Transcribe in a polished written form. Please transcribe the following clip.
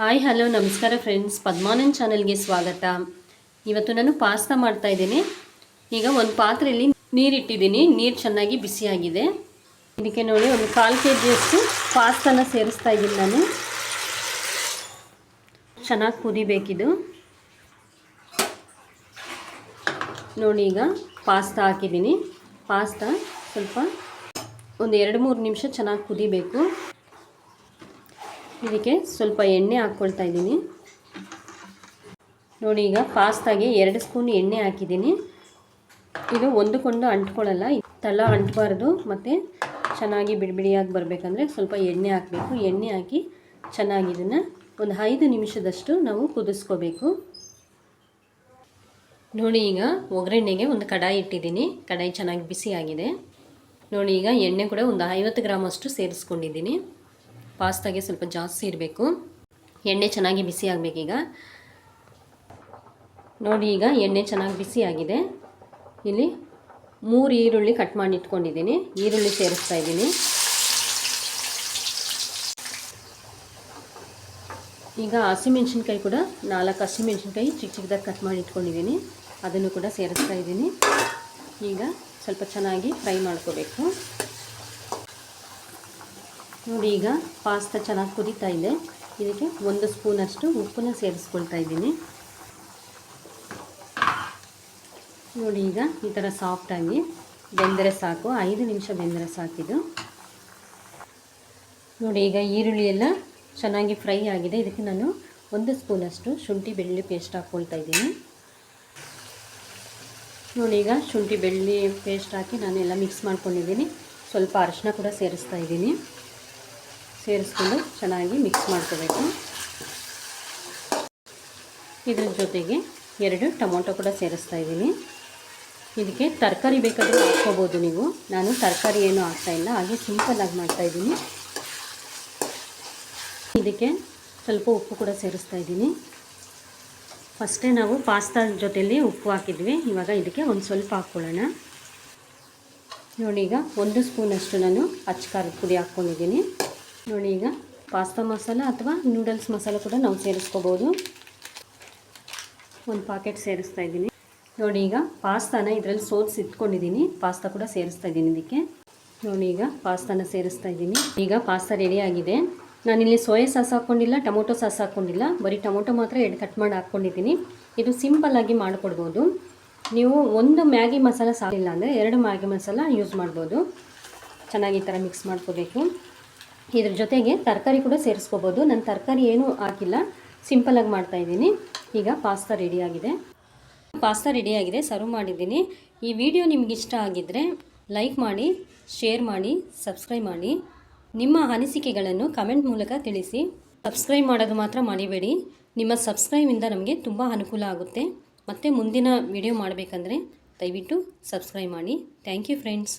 Hi hello ನಮಸ್ಕಾರ friends, ಪದ್ಮಾನಂದ್ ಚಾನಲ್ಗೆ ಸ್ವಾಗತ. ಇವತ್ತು ನಾನು ಪಾಸ್ತಾ ಮಾಡ್ತಾ ಇದ್ದೀನಿ. ಈಗ ಒಂದು ಪಾತ್ರೆಯಲ್ಲಿ ನೀರಿಟ್ಟಿದ್ದೀನಿ. ನೀರು ಚೆನ್ನಾಗಿ ಬಿಸಿಯಾಗಿದೆ. ಇದಕ್ಕೆ ನೋಡಿ ಒಂದು 1/4 kg ಪಾಸ್ತಾನ ಸೇರಿಸ್ತಾ ಇದ್ದೀನಿ ನಾನು. ಚೆನ್ನಾಗಿ ಕುದಿಬೇಕಿದು. ನೋಡಿ, ಈಗ ಪಾಸ್ತಾ ಹಾಕಿದ್ದೀನಿ. ಪಾಸ್ತಾ ಸ್ವಲ್ಪ ಒಂದು 2-3 ನಿಮಿಷ ಚೆನ್ನಾಗಿ ಕುದಿಬೇಕು. ಇದಕ್ಕೆ ಸ್ವಲ್ಪ ಎಣ್ಣೆ ಹಾಕ್ಕೊಳ್ತಾ ಇದ್ದೀನಿ. ನೋಡಿ, ಈಗ ಪಾಸ್ತಾಗೆ 2 ಸ್ಪೂನ್ ಎಣ್ಣೆ ಹಾಕಿದ್ದೀನಿ. ಇದು ಒಂದಕ್ಕೊಂದು ಅಂಟ್ಕೊಳ್ಳಲ್ಲ, ತಳ ಅಂಟಬಾರ್ದು ಮತ್ತು ಚೆನ್ನಾಗಿ ಬಿಡಿಯಾಗಿ ಬರಬೇಕಂದ್ರೆ ಸ್ವಲ್ಪ ಎಣ್ಣೆ ಹಾಕಬೇಕು. ಎಣ್ಣೆ ಹಾಕಿ ಚೆನ್ನಾಗಿ ಇದನ್ನು ಒಂದು 5 ನಿಮಿಷದಷ್ಟು ನಾವು ಕುದಿಸ್ಕೋಬೇಕು. ನೋಡಿ, ಈಗ ಒಗ್ಗರಣೆಗೆ ಒಂದು ಕಡಾಯಿ ಇಟ್ಟಿದ್ದೀನಿ. ಕಡಾಯಿ ಚೆನ್ನಾಗಿ ಬಿಸಿಯಾಗಿದೆ. ನೋಡಿ, ಈಗ ಎಣ್ಣೆ ಕೂಡ ಒಂದು 50 ಗ್ರಾಮ್ ಅಷ್ಟು ಸೇರಿಸ್ಕೊಂಡಿದ್ದೀನಿ. ಪಾಸ್ತಾಗೆ ಸ್ವಲ್ಪ ಜಾಸ್ತಿ ಇರಬೇಕು. ಎಣ್ಣೆ ಚೆನ್ನಾಗಿ ಬಿಸಿ ಆಗಬೇಕೀಗ. ನೋಡಿ, ಈಗ ಎಣ್ಣೆ ಚೆನ್ನಾಗಿ ಬಿಸಿಯಾಗಿದೆ. ಇಲ್ಲಿ 3 ಈರುಳ್ಳಿ ಕಟ್ ಮಾಡಿ ಇಟ್ಕೊಂಡಿದ್ದೀನಿ. ಈರುಳ್ಳಿ ಸೇರಿಸ್ತಾ ಇದ್ದೀನಿ. ಈಗ ಹಸಿಮೆಣ್ಸಿನ್ಕಾಯಿ ಕೂಡ 4 ಹಸಿಮೆಣ್ಸಿನ್ಕಾಯಿ ಚಿಕ್ಕ ಚಿಕ್ಕದಾಗಿ ಕಟ್ ಮಾಡಿ ಇಟ್ಕೊಂಡಿದ್ದೀನಿ. ಅದನ್ನು ಕೂಡ ಸೇರಿಸ್ತಾ ಇದ್ದೀನಿ. ಈಗ ಸ್ವಲ್ಪ ಚೆನ್ನಾಗಿ ಫ್ರೈ ಮಾಡ್ಕೋಬೇಕು. ನೋಡಿ, ಈಗ ಪಾಸ್ತಾ ಚೆನ್ನಾಗಿ ಕುದೀತಾ ಇದೆ. ಇದಕ್ಕೆ 1 ಸ್ಪೂನಷ್ಟು ಉಪ್ಪನ್ನ ಸೇರಿಸ್ಕೊಳ್ತಾ ಇದ್ದೀನಿ. ನೋಡಿ, ಈಗ ಈ ಥರ ಸಾಫ್ಟಾಗಿ ಬೆಂದರೆ ಸಾಕು. 5 ನಿಮಿಷ ಬೆಂದರೆ ಸಾಕಿದು. ನೋಡಿ, ಈಗ ಈರುಳ್ಳಿ ಎಲ್ಲ ಚೆನ್ನಾಗಿ ಫ್ರೈ ಆಗಿದೆ. ಇದಕ್ಕೆ ನಾನು 1 ಸ್ಪೂನಷ್ಟು ಶುಂಠಿ ಬೆಳ್ಳುಳ್ಳಿ ಪೇಸ್ಟ್ ಹಾಕ್ಕೊಳ್ತಾ ಇದ್ದೀನಿ. ನೋಡಿ, ಈಗ ಶುಂಠಿ ಬೆಳ್ಳುಳ್ಳಿ ಪೇಸ್ಟ್ ಹಾಕಿ ನಾನು ಎಲ್ಲ ಮಿಕ್ಸ್ ಮಾಡ್ಕೊಂಡಿದ್ದೀನಿ. ಸ್ವಲ್ಪ ಅರಿಶಿನ ಕೂಡ ಸೇರಿಸ್ತಾ ಇದ್ದೀನಿ. ಸೇರಿಸ್ಕೊಂಡು ಚೆನ್ನಾಗಿ ಮಿಕ್ಸ್ ಮಾಡ್ಕೋಬೇಕು. ಇದ್ರ ಜೊತೆಗೆ 2 ಟೊಮೊಟೊ ಕೂಡ ಸೇರಿಸ್ತಾ ಇದ್ದೀನಿ. ಇದಕ್ಕೆ ತರಕಾರಿ ಬೇಕಾದರೂ ಹಾಕ್ಕೋಬೋದು ನೀವು. ನಾನು ತರಕಾರಿ ಏನೂ ಹಾಕ್ತಾಯಿಲ್ಲ, ಹಾಗೆ ಸಿಂಪಲ್ಲಾಗಿ ಮಾಡ್ತಾಯಿದ್ದೀನಿ. ಇದಕ್ಕೆ ಸ್ವಲ್ಪ ಉಪ್ಪು ಕೂಡ ಸೇರಿಸ್ತಾ ಇದ್ದೀನಿ. ಫಸ್ಟೇ ನಾವು ಪಾಸ್ತಾ ಜೊತೆಯಲ್ಲಿ ಉಪ್ಪು ಹಾಕಿದ್ವಿ. ಇವಾಗ ಇದಕ್ಕೆ ಒಂದು ಸ್ವಲ್ಪ ಹಾಕ್ಕೊಳ್ಳೋಣ. ನೋಡಿ, ಈಗ 1 ಸ್ಪೂನಷ್ಟು ನಾನು ಅಚ್ಚ ಖಾರದ ಪುಡಿ ಹಾಕ್ಕೊಂಡಿದ್ದೀನಿ. ನೋಡಿ, ಈಗ ಪಾಸ್ತಾ ಮಸಾಲ ಅಥವಾ ನೂಡಲ್ಸ್ ಮಸಾಲ ಕೂಡ ನಾವು ಸೇರಿಸ್ಕೋಬೋದು. 1 ಪ್ಯಾಕೆಟ್ ಸೇರಿಸ್ತಾ ಇದ್ದೀನಿ. ನೋಡಿ, ಈಗ ಪಾಸ್ತಾನ ಇದರಲ್ಲಿ ಸೋಸಿ ಇಟ್ಕೊಂಡಿದ್ದೀನಿ. ಪಾಸ್ತಾ ಕೂಡ ಸೇರಿಸ್ತಾ ಇದ್ದೀನಿ ಇದಕ್ಕೆ. ನೋಡಿ, ಈಗ ಪಾಸ್ತಾನ ಸೇರಿಸ್ತಾ ಇದ್ದೀನಿ. ಈಗ ಪಾಸ್ತಾ ರೆಡಿಯಾಗಿದೆ. ನಾನಿಲ್ಲಿ ಸೋಯಾ ಸಾಸ್ ಹಾಕ್ಕೊಂಡಿಲ್ಲ, ಟೊಮೊಟೊ ಸಾಸ್ ಹಾಕ್ಕೊಂಡಿಲ್ಲ, ಬರೀ ಟೊಮೊಟೊ ಮಾತ್ರ 2 ಕಟ್ ಮಾಡಿ ಹಾಕ್ಕೊಂಡಿದ್ದೀನಿ. ಇದು ಸಿಂಪಲ್ಲಾಗಿ ಮಾಡಿಕೊಡ್ಬೋದು. ನೀವು 1 ಮ್ಯಾಗಿ ಮಸಾಲ ಸಾಕಿಲ್ಲ ಅಂದರೆ 2 ಮ್ಯಾಗಿ ಮಸಾಲ ಯೂಸ್ ಮಾಡ್ಬೋದು. ಚೆನ್ನಾಗಿ ಈ ಥರ ಮಿಕ್ಸ್ ಮಾಡ್ಕೋಬೇಕು. ಇದ್ರ ಜೊತೆಗೆ ತರಕಾರಿ ಕೂಡ ಸೇರಿಸ್ಕೋಬೋದು. ನಾನು ತರಕಾರಿ ಏನೂ ಹಾಕಿಲ್ಲ, ಸಿಂಪಲ್ಲಾಗಿ ಮಾಡ್ತಾಯಿದ್ದೀನಿ. ಈಗ ಪಾಸ್ತಾ ರೆಡಿಯಾಗಿದೆ. ಸರ್ವ್ ಮಾಡಿದ್ದೀನಿ. ಈ ವಿಡಿಯೋ ನಿಮ್ಗೆ ಇಷ್ಟ ಆಗಿದ್ದರೆ ಲೈಕ್ ಮಾಡಿ, ಶೇರ್ ಮಾಡಿ, ಸಬ್ಸ್ಕ್ರೈಬ್ ಮಾಡಿ. ನಿಮ್ಮ ಅನಿಸಿಕೆಗಳನ್ನು ಕಮೆಂಟ್ ಮೂಲಕ ತಿಳಿಸಿ. ಸಬ್ಸ್ಕ್ರೈಬ್ ಮಾಡೋದು ಮಾತ್ರ ಮರಿಬೇಡಿ. ನಿಮ್ಮ ಸಬ್ಸ್ಕ್ರೈಬಿಂದ ನಮಗೆ ತುಂಬ ಅನುಕೂಲ ಆಗುತ್ತೆ. ಮತ್ತು ಮುಂದಿನ ವಿಡಿಯೋ ಮಾಡಬೇಕಂದ್ರೆ ದಯವಿಟ್ಟು ಸಬ್ಸ್ಕ್ರೈಬ್ ಮಾಡಿ. Thank you friends.